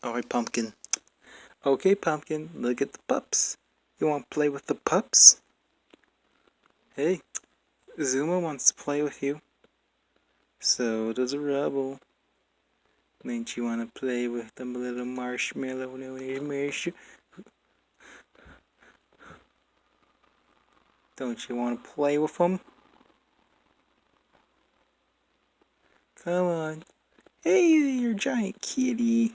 Alright, Pumpkin. Okay, Pumpkin, look at the pups. You want to play with the pups? Hey, Zuma wants to play with you. So does Rubble. Don't you want to play with them little marshmallow? Don't you want to play with them? Come on. Hey, you giant kitty.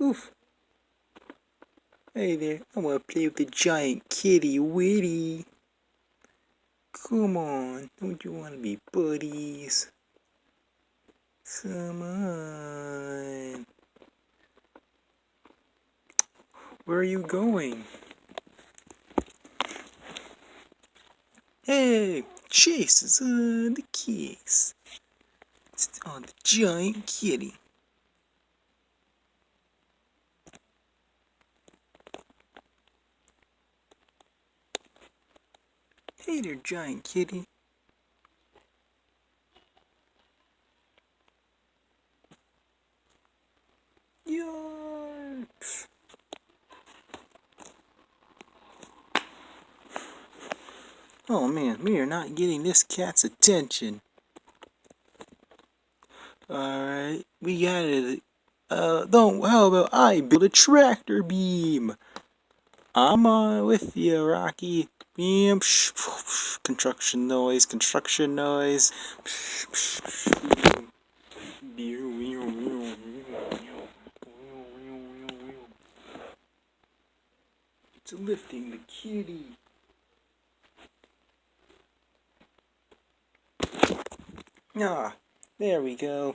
Oof. Hey there, I want to play with the giant kitty Witty. Come on, don't you want to be buddies? Come on. Where are you going? Hey, Chase is on the case. It's on the giant kitty. Hey there, giant kitty. Yarps. Oh man, we are not getting this cat's attention. Alright, we got it. How about I build a tractor beam? I'm on with you, Rocky. Beam, construction noise, construction noise. It's lifting the kitty. Ah, there we go.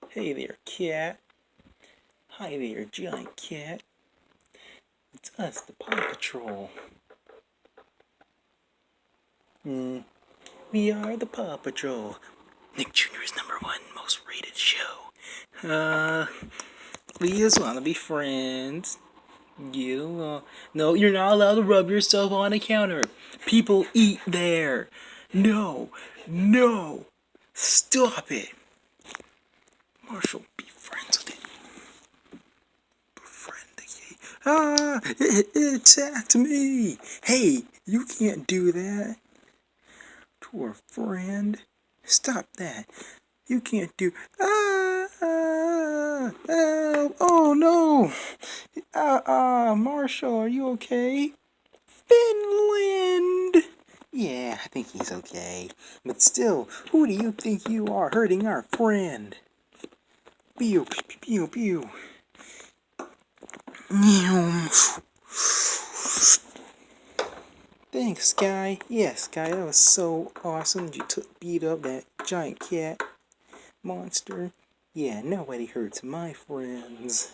Hey there, cat. Hi there, giant cat. It's us, the Paw Patrol. We are the Paw Patrol. Nick Jr.'s #1 most rated show. We just want to be friends. Get along. No, you're not allowed to rub yourself on a counter. People eat there. No. No. Stop it. Marshall, be friends with it. Befriend the kitty. Ah! It attacked me. Hey, you can't do that to a friend. Stop that. You can't do. Oh no! Marshall, are you okay? Finland! Yeah, I think he's okay. But still, who do you think you are hurting our friend? Pew, pew, pew, pew. Thanks, Sky. Yes, Sky, that was so awesome. You beat up that giant cat monster. Yeah, nobody hurts my friends.